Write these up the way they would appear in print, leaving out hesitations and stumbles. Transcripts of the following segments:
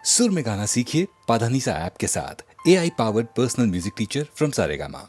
सुर में गाना सीखिए पाधानीसा ऐप के साथ। AI powered personal music teacher from Saregama.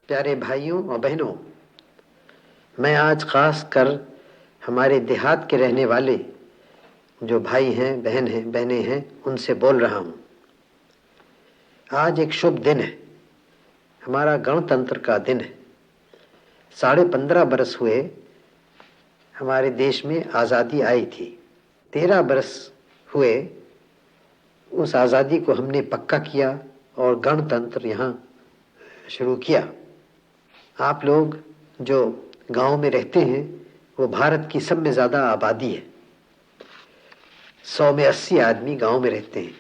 प्यारे भाइयों और बहनों, मैं आज खास कर हमारे देहात के रहने वाले जो भाई हैं, बहनें हैं, उनसे बोल रहा हूँ। आज एक शुभ दिन है, हमारा गणतंत्र का दिन है। 15.5 बरस हुए हमारे देश में आज़ादी आई थी। 13 बरस हुए उस आज़ादी को हमने पक्का किया और गणतंत्र यहाँ शुरू किया। आप लोग जो गांव में रहते हैं वो भारत की सब में ज़्यादा आबादी है। 100 में 80 आदमी गांव में रहते हैं।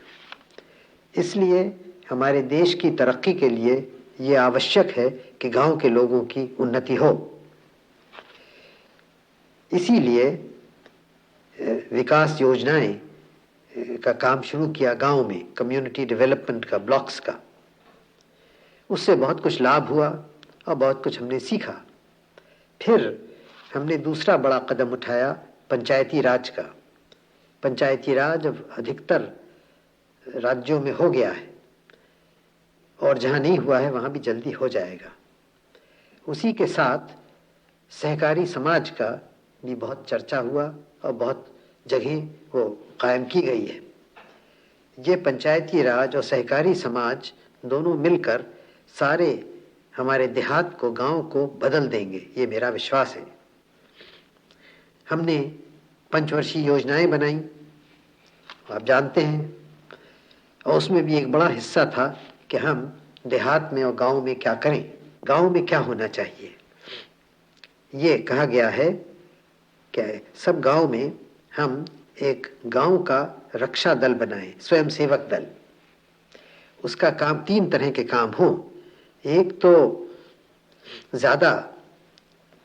इसलिए हमारे देश की तरक्की के लिए ये आवश्यक है कि गांव के लोगों की उन्नति हो। इसीलिए विकास योजनाएं का काम शुरू किया गांव में, कम्युनिटी डेवलपमेंट का, ब्लॉक्स का। उससे बहुत कुछ लाभ हुआ और बहुत कुछ हमने सीखा। फिर हमने दूसरा बड़ा कदम उठाया, पंचायती राज का। पंचायती राज अब अधिकतर राज्यों में हो गया है और जहाँ नहीं हुआ है वहाँ भी जल्दी हो जाएगा। उसी के साथ सहकारी समाज का भी बहुत चर्चा हुआ और बहुत जगह वो कायम की गई है। ये पंचायती राज और सहकारी समाज दोनों मिलकर सारे हमारे देहात को, गांव को बदल देंगे, ये मेरा विश्वास है। हमने पंचवर्षीय योजनाएं बनाई, आप जानते हैं, और उसमें भी एक बड़ा हिस्सा था कि हम देहात में और गांव में क्या करें, गांव में क्या होना चाहिए। ये कहा गया है कि सब गांव में हम एक गांव का रक्षा दल बनाएं, स्वयं सेवक दल। उसका काम 3 तरह के काम हों। एक तो ज़्यादा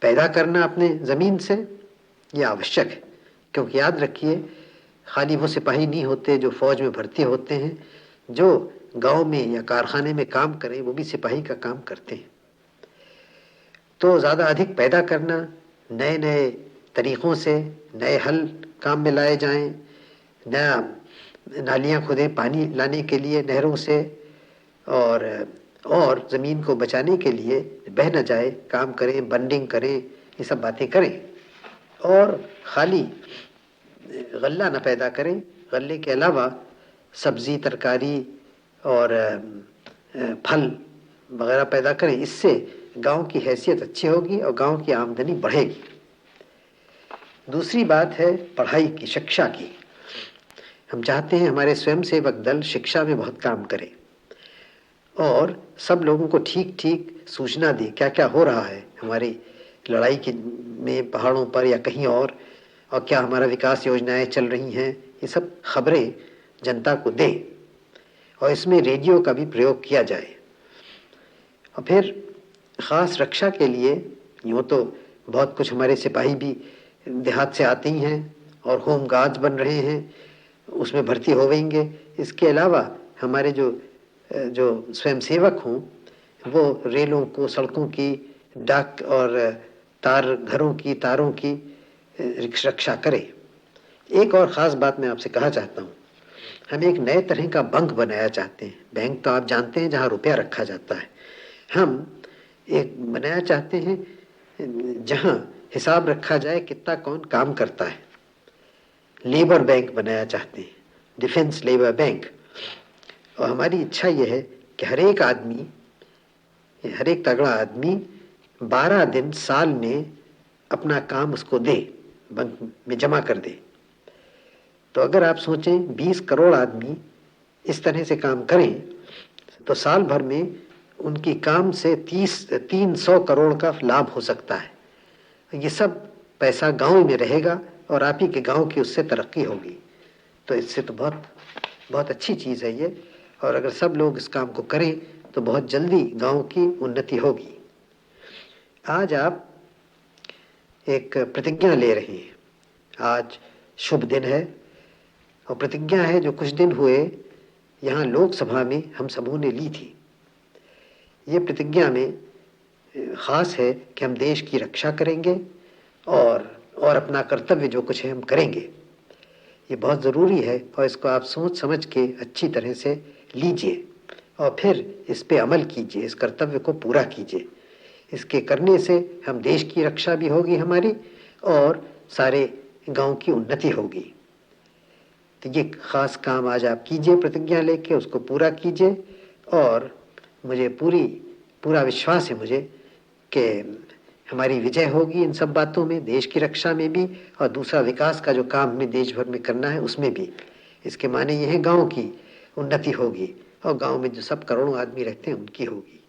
पैदा करना अपने ज़मीन से, ये आवश्यक है, क्योंकि याद रखिए खाली वो सिपाही नहीं होते जो फौज में भर्ती होते हैं। जो गांव में या कारखाने में काम करें, वो भी सिपाही का काम करते हैं। तो ज़्यादा अधिक पैदा करना, नए नए तरीक़ों से नए हल काम में लाए जाएं, नया नालियाँ खोदें पानी लाने के लिए नहरों से, और ज़मीन को बचाने के लिए बह न जाए काम करें, बंडिंग करें, ये सब बातें करें। और खाली गल्ला न पैदा करें, गल्ले के अलावा सब्ज़ी, तरकारी और फल वगैरह पैदा करें। इससे गांव की हैसियत अच्छी होगी और गांव की आमदनी बढ़ेगी। दूसरी बात है पढ़ाई की, शिक्षा की। हम चाहते हैं हमारे स्वयंसेवक दल शिक्षा में बहुत काम करे और सब लोगों को ठीक ठीक सूचना दे क्या क्या हो रहा है हमारी लड़ाई के में पहाड़ों पर या कहीं और क्या हमारा विकास योजनाएं चल रही हैं, ये सब खबरें जनता को दे और इसमें रेडियो का भी प्रयोग किया जाए। और फिर ख़ास रक्षा के लिए यूँ तो बहुत कुछ हमारे सिपाही भी देहात से आते ही हैं और होम गार्ड्स बन रहे हैं, उसमें भर्ती होवेंगे। इसके अलावा हमारे जो स्वयंसेवक हों वो रेलों को, सड़कों की, डाक और तार घरों की, तारों की रक्षा करें। एक और ख़ास बात मैं आपसे कहना चाहता हूँ, हम एक नए तरह का बैंक बनाया चाहते हैं। बैंक तो आप जानते हैं जहाँ रुपया रखा जाता है, हम एक बनाया चाहते हैं जहाँ हिसाब रखा जाए कितना कौन काम करता है। लेबर बैंक बनाया चाहते हैं, डिफेंस लेबर बैंक। और हमारी इच्छा यह है कि हर एक तगड़ा आदमी 12 दिन साल में अपना काम उसको दे, बैंक में जमा कर दे। तो अगर आप सोचें 20 करोड़ आदमी इस तरह से काम करें तो साल भर में उनकी काम से 300 करोड़ का लाभ हो सकता है। ये सब पैसा गांव में रहेगा और आप ही के गांव की उससे तरक्की होगी। तो इससे तो बहुत बहुत अच्छी चीज़ है ये, और अगर सब लोग इस काम को करें तो बहुत जल्दी गांव की उन्नति होगी। आज आप एक प्रतिज्ञा ले रहे हैं, आज शुभ दिन है और प्रतिज्ञा है जो कुछ दिन हुए यहाँ लोकसभा में हम सबों ने ली थी। ये प्रतिज्ञा में ख़ास है कि हम देश की रक्षा करेंगे और अपना कर्तव्य जो कुछ है हम करेंगे। ये बहुत ज़रूरी है और इसको आप सोच समझ के अच्छी तरह से लीजिए और फिर इस पे अमल कीजिए, इस कर्तव्य को पूरा कीजिए। इसके करने से हम देश की रक्षा भी होगी हमारी और सारे गांव की उन्नति होगी। तो ये ख़ास काम आज आप कीजिए, प्रतिज्ञा लेके उसको पूरा कीजिए। और मुझे पूरा विश्वास है मुझे कि हमारी विजय होगी इन सब बातों में, देश की रक्षा में भी और दूसरा विकास का जो काम हमें देश भर में करना है उसमें भी। इसके माने ये है गांव की उन्नति होगी और गांव में जो सब करोड़ों आदमी रहते हैं उनकी होगी।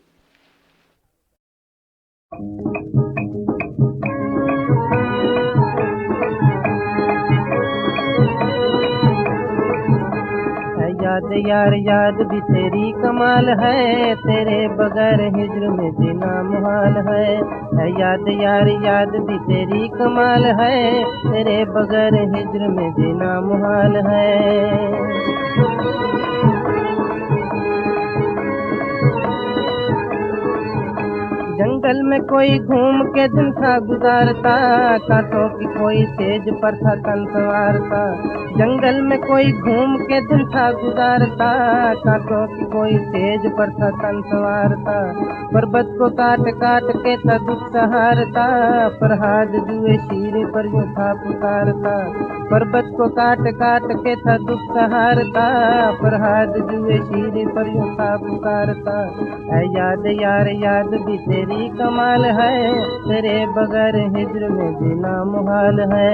याद यार याद भी तेरी कमाल है, तेरे बगैर हिज्र में जीना मुहाल है। याद यार याद भी तेरी कमाल है, तेरे बगैर हिज्र में जीना मुहाल है। जंगल में कोई घूम के दिन था गुजारता, कांटों की कोई सेज पर था तन संवारता। जंगल में कोई घूम के दिन था गुजारता, कांटों की कोई सेज पर था तन संवारता। पर्वत को काट काट के था दुख सहारता, फरहाद जुए शीर पर यूं था पुकारता। पर्वत को काट काट के था दुख सहारता, फरहाद जुए शीर पर यूं था पुकारता। याद यार याद भी तेरी कमाल है, तेरे बगैर हिज्र में जीना मुहाल है।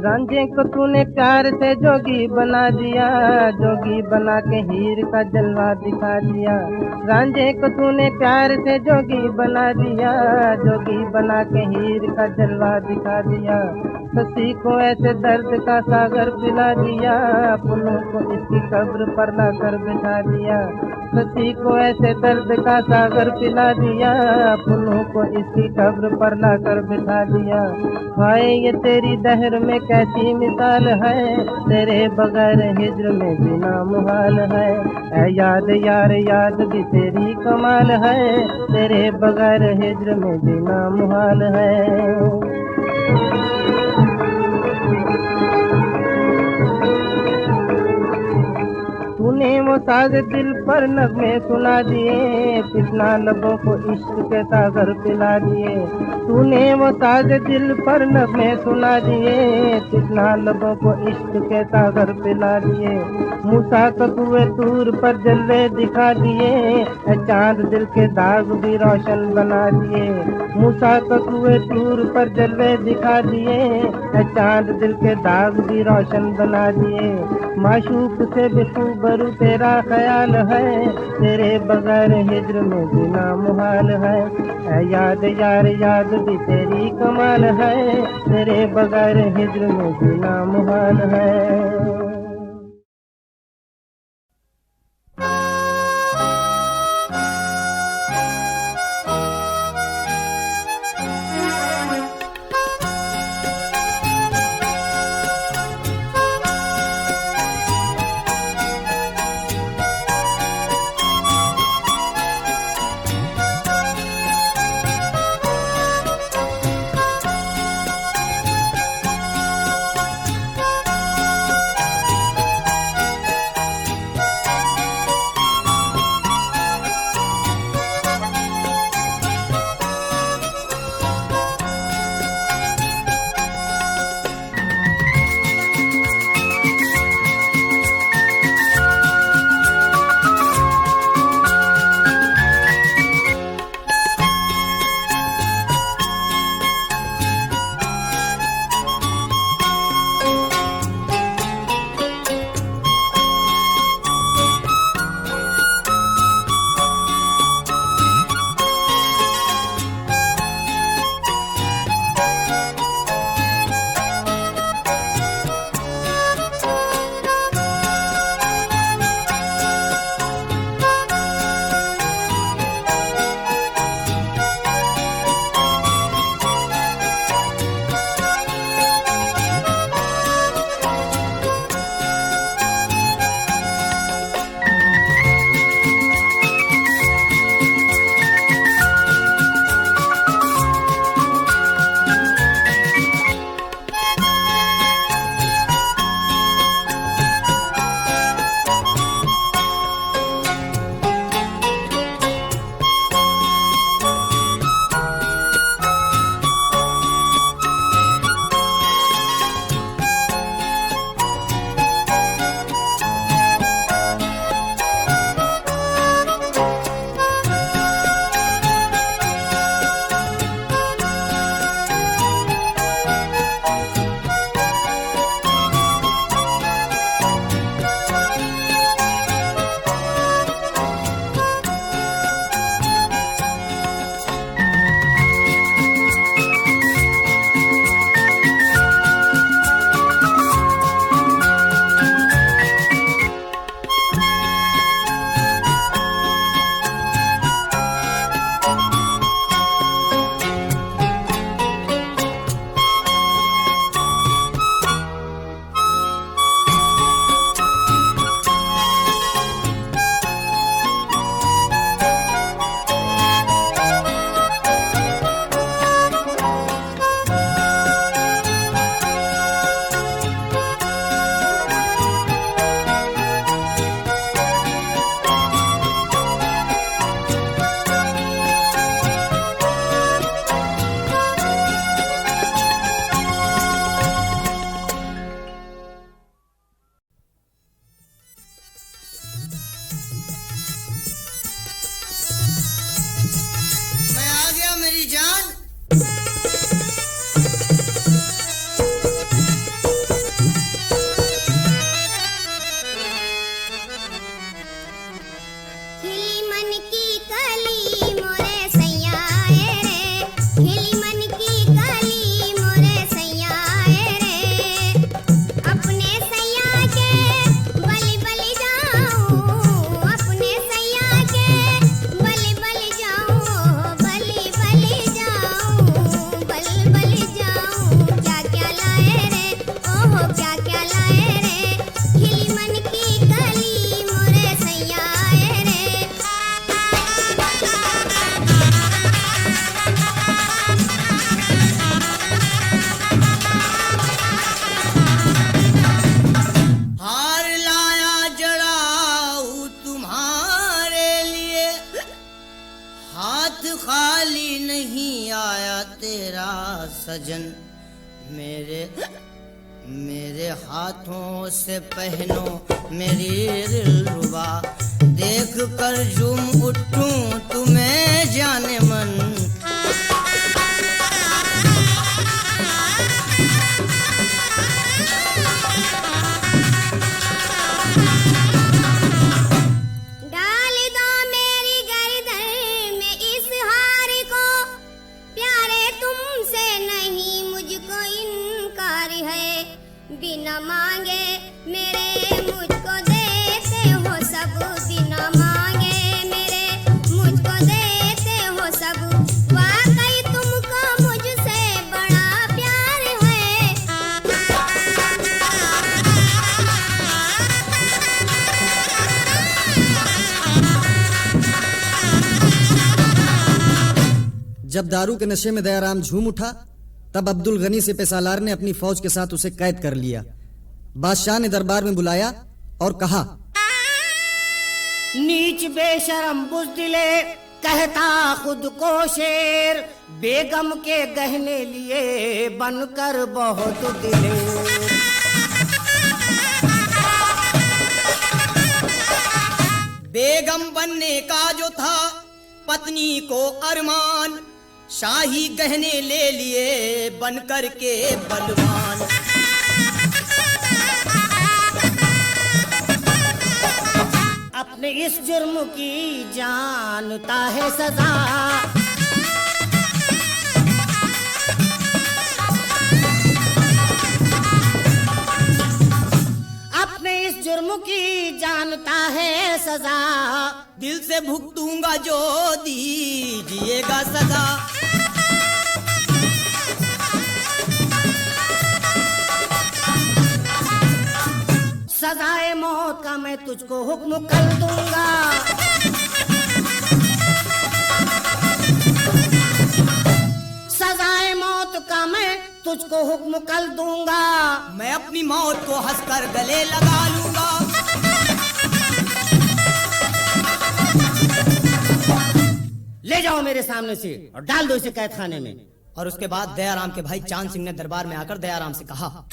रांझे को तूने प्यार से जोगी बना दिया, जोगी बना के हीर का जलवा दिखा दिया। रांझे को तूने प्यार से जोगी बना दिया, जोगी बना के हीर का जलवा दिखा दिया। सती को ऐसे दर्द का सागर पिला दिया, पुनः को इसकी कब्र पर लाकर बिठा दिया। सती को ऐसे दर्द का सागर पिला दिया, पुनः को इसकी कब्र पर लाकर बिठा दिया। हाय ये तेरी दहर में कैसी मिसाल है, तेरे बगैर हिज्र में जीना मुहाल है। ऐ याद यार याद भी तेरी कमाल है, तेरे बगैर हिज्र में जीना मुहाल है। तूने वो साज दिल पर नगमे सुना दिए, कितना लबों को इश्क के सागर पिला दिए। तूने वो साज दिल पर नगमे सुना दिए, कितना लबों को इश्क के सागर पिला दिए। मूसा को कुएं तूर पर जलवे दिखा दिए, चांद दिल के दाग भी रोशन बना दिए। मूसा को कुएं तूर पर जलवे दिखा दिए, चांद दिल के दाग भी रोशन बना दिए। माशूक से बेखूबरू तेरा ख्याल है, तेरे बगैर हिज्र में जीना मुहाल है। ऐ याद यार याद भी तेरी कमाल है, तेरे बगैर हिज्र में जीना मुहाल है। तेरा सजन, मेरे हाथों से पहनो मेरी दिलरुबा, देख कर झूम उठूं तुम्हें जाने मन। बिना मांगे मेरे मुझको देते हो सब, बिना मांगे मेरे मुझको देते हो सब, वाकई तुमको मुझसे बड़ा प्यार है। जब दारू के नशे में दयाराम झूम उठा, तब अब्दुल गनी से पेशालार ने अपनी फौज के साथ उसे कैद कर लिया। बादशाह ने दरबार में बुलाया और कहा, नीच बेशरम बुज़दिले, कहता खुद को शेर, बेगम के गहने लिए बनकर बहुत दिलेर। बेगम बनने का जो था पत्नी को अरमान, शाही गहने ले लिए बनकर के बलवान। अपने इस जुर्म की जानता है सजा, अपने इस जुर्म की जानता है सजा, दिल से भुगतूंगा जो दीजिएगा सजा। सजाए मौत का मैं तुझको हुक्म कर दूंगा, सजाए मौत का मैं तुझको हुक्म कर दूंगा, मैं अपनी मौत को हंसकर गले लगा लूंगा। ले जाओ मेरे सामने से और डाल दो इसे कैद खाने में। और उसके बाद दयाराम के भाई चांद सिंह ने दरबार में आकर दयाराम से कहा,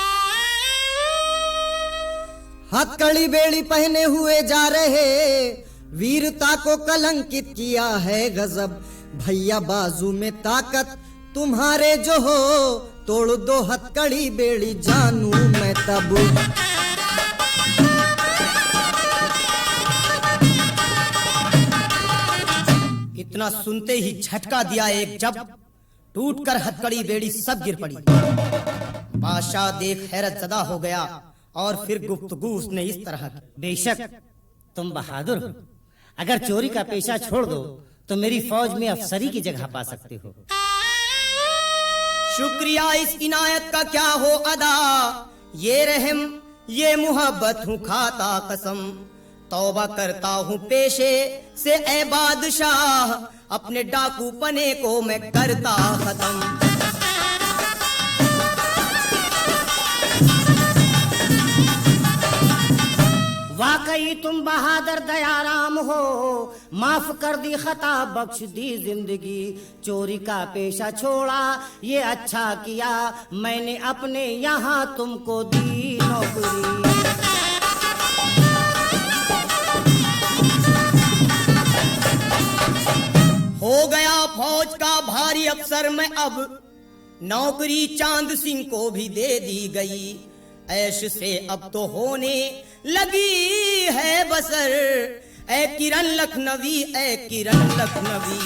हथकड़ी बेड़ी पहने हुए जा रहे, वीरता को कलंकित किया है गजब, भैया बाजू में ताकत तुम्हारे जो हो, तोड़ दो हथकड़ी बेड़ी जानू मैं तब। इतना सुनते ही झटका दिया एक जब, टूटकर हथकड़ी बेड़ी सब गिर पड़ी। बादशाह देख हैरत ज़दा हो गया और फिर गुफ्तगू उसने इस तरह की, बेशक तुम बहादुर हो, अगर चोरी का पेशा छोड़ दो तो मेरी फौज में अफसरी की जगह पा सकते हो। शुक्रिया इस इनायत का क्या हो अदा, ये रहम ये मोहब्बत हूँ खाता कसम, तौबा करता हूँ पेशे से ए बादशाह, अपने डाकू पने को मैं करता खत्म। वाकई तुम बहादुर दयाराम हो, माफ कर दी खता बख्श दी जिंदगी, चोरी का पेशा छोड़ा ये अच्छा किया, मैंने अपने यहाँ तुमको दी नौकरी। हो गया फौज का भारी अफसर मैं अब, नौकरी चांद सिंह को भी दे दी गई, ऐश से अब तो होने लगी है बसर, ए किरण लखनवी ए किरण लखनवी।